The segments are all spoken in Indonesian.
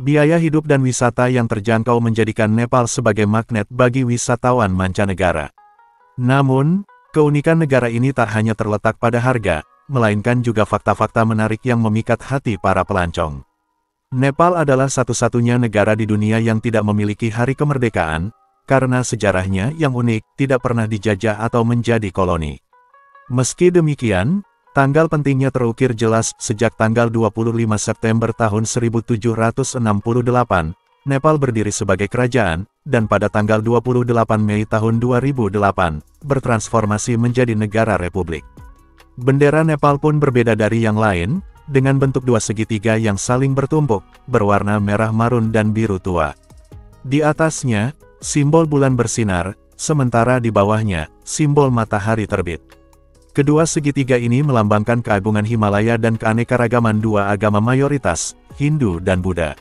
Biaya hidup dan wisata yang terjangkau menjadikan Nepal sebagai magnet bagi wisatawan mancanegara. Namun, keunikan negara ini tak hanya terletak pada harga, melainkan juga fakta-fakta menarik yang memikat hati para pelancong. Nepal adalah satu-satunya negara di dunia yang tidak memiliki hari kemerdekaan, karena sejarahnya yang unik, tidak pernah dijajah atau menjadi koloni. Meski demikian, tanggal pentingnya terukir jelas sejak tanggal 25 September tahun 1768, Nepal berdiri sebagai kerajaan, dan pada tanggal 28 Mei tahun 2008, bertransformasi menjadi negara republik. Bendera Nepal pun berbeda dari yang lain, dengan bentuk dua segitiga yang saling bertumpuk, berwarna merah marun dan biru tua. Di atasnya, simbol bulan bersinar, sementara di bawahnya, simbol matahari terbit. Kedua segitiga ini melambangkan keagungan Himalaya dan keanekaragaman dua agama mayoritas, Hindu dan Buddha.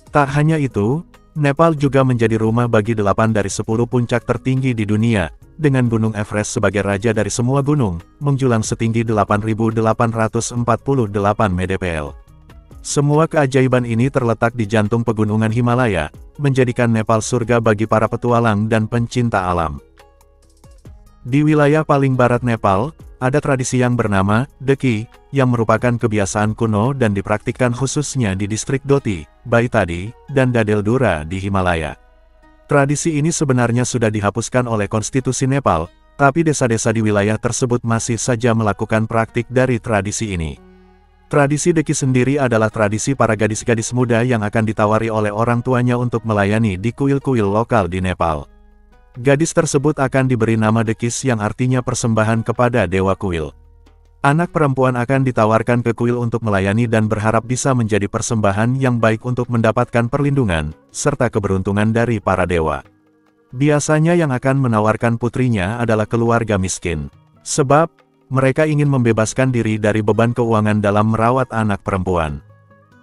Tak hanya itu, Nepal juga menjadi rumah bagi 8 dari 10 puncak tertinggi di dunia, dengan Gunung Everest sebagai raja dari semua gunung, menjulang setinggi 8.848 mdpl. Semua keajaiban ini terletak di jantung pegunungan Himalaya, menjadikan Nepal surga bagi para petualang dan pencinta alam. Di wilayah paling barat Nepal, ada tradisi yang bernama Deki, yang merupakan kebiasaan kuno dan dipraktikkan khususnya di distrik Doti, Baitadi, dan Dadeldhura di Himalaya. Tradisi ini sebenarnya sudah dihapuskan oleh konstitusi Nepal, tapi desa-desa di wilayah tersebut masih saja melakukan praktik dari tradisi ini. Tradisi Deki sendiri adalah tradisi para gadis-gadis muda yang akan ditawari oleh orang tuanya untuk melayani di kuil-kuil lokal di Nepal. Gadis tersebut akan diberi nama Dekis yang artinya persembahan kepada dewa kuil. Anak perempuan akan ditawarkan ke kuil untuk melayani dan berharap bisa menjadi persembahan yang baik untuk mendapatkan perlindungan, serta keberuntungan dari para dewa. Biasanya yang akan menawarkan putrinya adalah keluarga miskin. Sebab, mereka ingin membebaskan diri dari beban keuangan dalam merawat anak perempuan.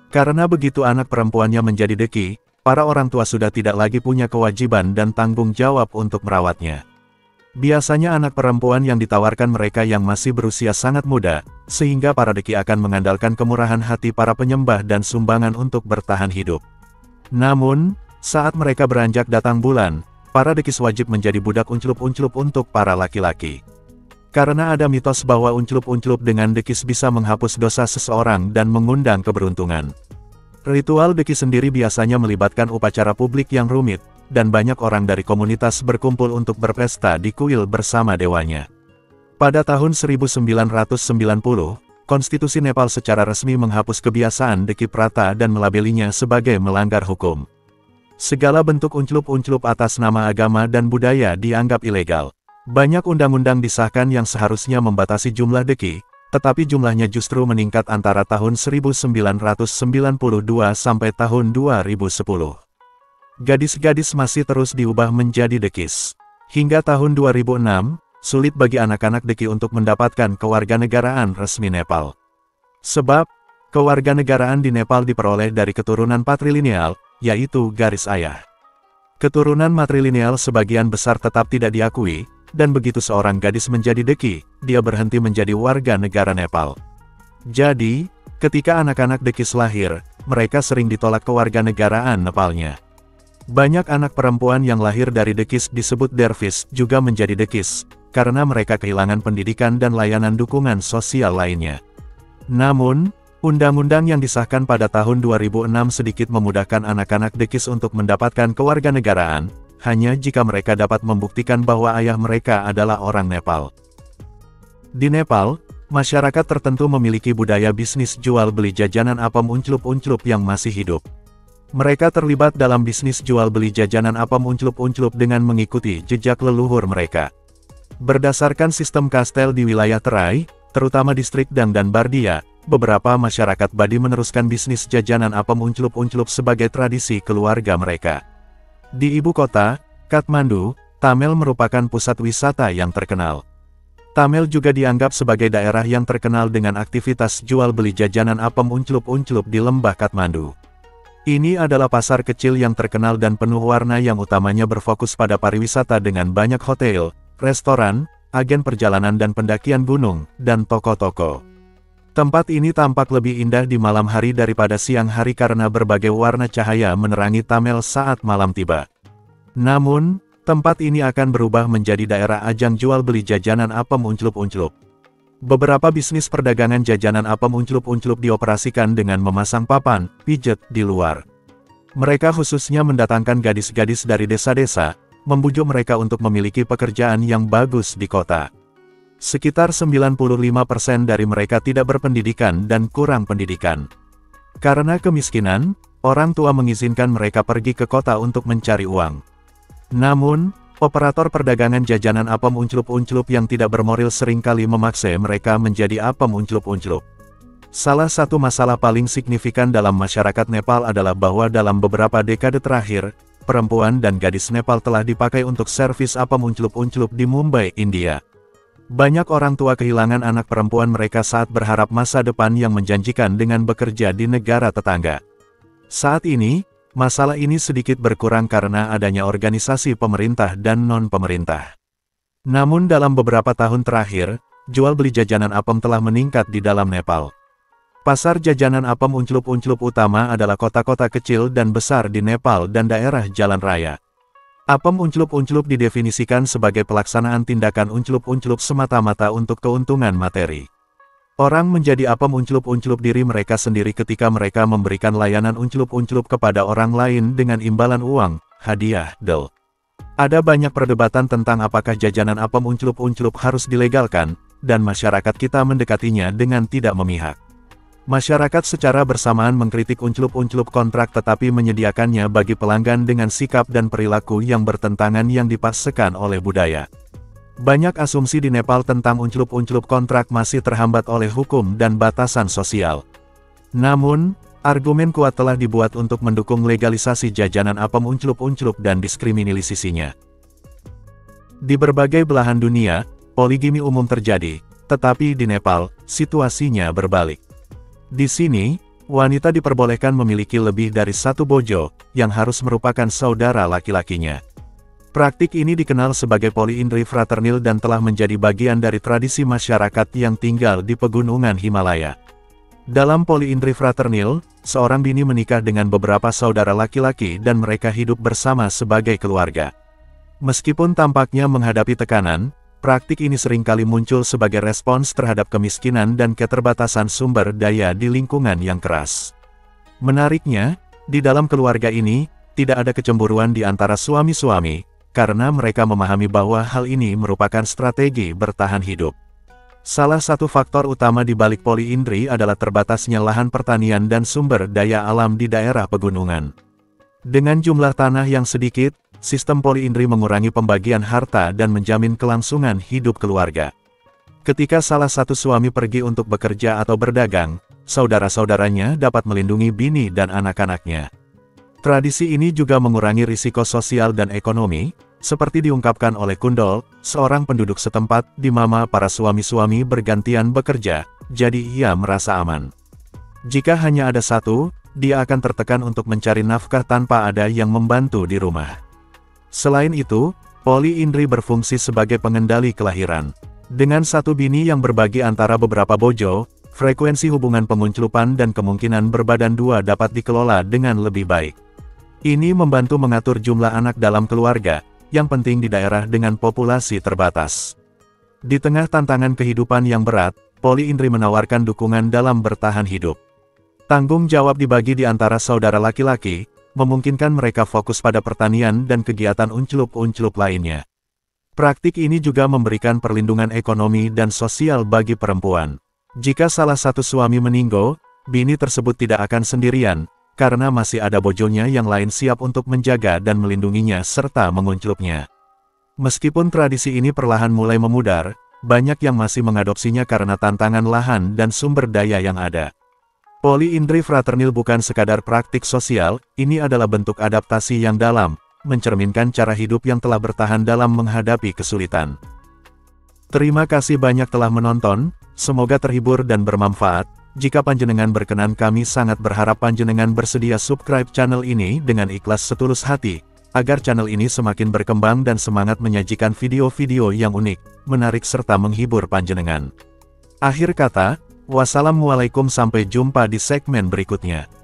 Karena begitu anak perempuannya menjadi Deki, para orang tua sudah tidak lagi punya kewajiban dan tanggung jawab untuk merawatnya. Biasanya anak perempuan yang ditawarkan mereka yang masih berusia sangat muda, sehingga para Deki akan mengandalkan kemurahan hati para penyembah dan sumbangan untuk bertahan hidup. Namun, saat mereka beranjak datang bulan, para Dekis wajib menjadi budak unclup-unclup untuk para laki-laki. Karena ada mitos bahwa unclup-unclup dengan Dekis bisa menghapus dosa seseorang dan mengundang keberuntungan. Ritual Deki sendiri biasanya melibatkan upacara publik yang rumit, dan banyak orang dari komunitas berkumpul untuk berpesta di kuil bersama dewanya. Pada tahun 1990, konstitusi Nepal secara resmi menghapus kebiasaan Deki Prata dan melabelinya sebagai melanggar hukum. Segala bentuk unclup-unclup atas nama agama dan budaya dianggap ilegal. Banyak undang-undang disahkan yang seharusnya membatasi jumlah Deki, tetapi jumlahnya justru meningkat antara tahun 1992 sampai tahun 2010. Gadis-gadis masih terus diubah menjadi Dekis. Hingga tahun 2006, sulit bagi anak-anak Deki untuk mendapatkan kewarganegaraan resmi Nepal. Sebab, kewarganegaraan di Nepal diperoleh dari keturunan patrilineal, yaitu garis ayah. Keturunan matrilineal sebagian besar tetap tidak diakui, dan begitu seorang gadis menjadi Deki, dia berhenti menjadi warga negara Nepal. Jadi, ketika anak-anak Dekis lahir, mereka sering ditolak kewarganegaraan Nepalnya. Banyak anak perempuan yang lahir dari Dekis disebut dervis juga menjadi Dekis, karena mereka kehilangan pendidikan dan layanan dukungan sosial lainnya. Namun, undang-undang yang disahkan pada tahun 2006 sedikit memudahkan anak-anak Dekis untuk mendapatkan kewarganegaraan, hanya jika mereka dapat membuktikan bahwa ayah mereka adalah orang Nepal. Di Nepal, masyarakat tertentu memiliki budaya bisnis jual beli jajanan apem unclup-unclup yang masih hidup. Mereka terlibat dalam bisnis jual beli jajanan apem unclup-unclup dengan mengikuti jejak leluhur mereka. Berdasarkan sistem kastel di wilayah Terai, terutama distrik Dang dan Bardia, beberapa masyarakat Badi meneruskan bisnis jajanan apem unclup-unclup sebagai tradisi keluarga mereka. Di ibu kota, Kathmandu, Tamel merupakan pusat wisata yang terkenal. Tamel juga dianggap sebagai daerah yang terkenal dengan aktivitas jual beli jajanan apem unclup-unclup di lembah Kathmandu. Ini adalah pasar kecil yang terkenal dan penuh warna yang utamanya berfokus pada pariwisata dengan banyak hotel, restoran, agen perjalanan dan pendakian gunung, dan toko-toko. Tempat ini tampak lebih indah di malam hari daripada siang hari karena berbagai warna cahaya menerangi Tamel saat malam tiba. Namun, tempat ini akan berubah menjadi daerah ajang jual beli jajanan apem unclup-unclup. Beberapa bisnis perdagangan jajanan apem unclup-unclup dioperasikan dengan memasang papan pijet di luar. Mereka khususnya mendatangkan gadis-gadis dari desa-desa, membujuk mereka untuk memiliki pekerjaan yang bagus di kota. Sekitar 95% dari mereka tidak berpendidikan dan kurang pendidikan. Karena kemiskinan, orang tua mengizinkan mereka pergi ke kota untuk mencari uang. Namun, operator perdagangan jajanan apem unclup-unclup yang tidak bermoral seringkali memaksa mereka menjadi apem unclup-unclup. Salah satu masalah paling signifikan dalam masyarakat Nepal adalah bahwa dalam beberapa dekade terakhir, perempuan dan gadis Nepal telah dipakai untuk servis apem unclup-unclup di Mumbai, India. Banyak orang tua kehilangan anak perempuan mereka saat berharap masa depan yang menjanjikan dengan bekerja di negara tetangga. Saat ini, masalah ini sedikit berkurang karena adanya organisasi pemerintah dan non-pemerintah. Namun dalam beberapa tahun terakhir, jual beli jajanan apem telah meningkat di dalam Nepal. Pasar jajanan apem unclup-unclup utama adalah kota-kota kecil dan besar di Nepal dan daerah jalan raya. Apem unclup-unclup didefinisikan sebagai pelaksanaan tindakan unclup-unclup semata-mata untuk keuntungan materi. Orang menjadi apem unclup-unclup diri mereka sendiri ketika mereka memberikan layanan unclup-unclup kepada orang lain dengan imbalan uang, hadiah, del. Ada banyak perdebatan tentang apakah jajanan apem unclup-unclup harus dilegalkan, dan masyarakat kita mendekatinya dengan tidak memihak. Masyarakat secara bersamaan mengkritik unclup-unclup kontrak tetapi menyediakannya bagi pelanggan dengan sikap dan perilaku yang bertentangan yang dipaksakan oleh budaya. Banyak asumsi di Nepal tentang unclup-unclup kontrak masih terhambat oleh hukum dan batasan sosial. Namun, argumen kuat telah dibuat untuk mendukung legalisasi jajanan apem unclup-unclup dan diskriminalisasinya. Di berbagai belahan dunia, poligami umum terjadi, tetapi di Nepal, situasinya berbalik. Di sini, wanita diperbolehkan memiliki lebih dari satu bojo, yang harus merupakan saudara laki-lakinya. Praktik ini dikenal sebagai polyindry fraternal dan telah menjadi bagian dari tradisi masyarakat yang tinggal di pegunungan Himalaya. Dalam polyindry fraternal, seorang bini menikah dengan beberapa saudara laki-laki dan mereka hidup bersama sebagai keluarga. Meskipun tampaknya menghadapi tekanan, praktik ini seringkali muncul sebagai respons terhadap kemiskinan dan keterbatasan sumber daya di lingkungan yang keras. Menariknya, di dalam keluarga ini, tidak ada kecemburuan di antara suami-suami, karena mereka memahami bahwa hal ini merupakan strategi bertahan hidup. Salah satu faktor utama di balik polyindri adalah terbatasnya lahan pertanian dan sumber daya alam di daerah pegunungan. Dengan jumlah tanah yang sedikit, sistem polyindri mengurangi pembagian harta dan menjamin kelangsungan hidup keluarga. Ketika salah satu suami pergi untuk bekerja atau berdagang, saudara-saudaranya dapat melindungi bini dan anak-anaknya. Tradisi ini juga mengurangi risiko sosial dan ekonomi, seperti diungkapkan oleh Kundol, seorang penduduk setempat, di mana para suami-suami bergantian bekerja, jadi ia merasa aman. Jika hanya ada satu, dia akan tertekan untuk mencari nafkah tanpa ada yang membantu di rumah. Selain itu, polyindri berfungsi sebagai pengendali kelahiran. Dengan satu bini yang berbagi antara beberapa bojo, frekuensi hubungan pengunclupan dan kemungkinan berbadan dua dapat dikelola dengan lebih baik. Ini membantu mengatur jumlah anak dalam keluarga, yang penting di daerah dengan populasi terbatas. Di tengah tantangan kehidupan yang berat, polyindri menawarkan dukungan dalam bertahan hidup. Tanggung jawab dibagi di antara saudara laki-laki, memungkinkan mereka fokus pada pertanian dan kegiatan unclup-unclup lainnya. Praktik ini juga memberikan perlindungan ekonomi dan sosial bagi perempuan. Jika salah satu suami meninggal, bini tersebut tidak akan sendirian, karena masih ada bojonya yang lain siap untuk menjaga dan melindunginya serta mengunclupnya. Meskipun tradisi ini perlahan mulai memudar, banyak yang masih mengadopsinya karena tantangan lahan dan sumber daya yang ada. Polyindri fraternal bukan sekadar praktik sosial, ini adalah bentuk adaptasi yang dalam, mencerminkan cara hidup yang telah bertahan dalam menghadapi kesulitan. Terima kasih banyak telah menonton, semoga terhibur dan bermanfaat. Jika panjenengan berkenan, kami sangat berharap panjenengan bersedia subscribe channel ini dengan ikhlas setulus hati, agar channel ini semakin berkembang dan semangat menyajikan video-video yang unik, menarik serta menghibur panjenengan. Akhir kata, Wassalamualaikum, sampai jumpa di segmen berikutnya.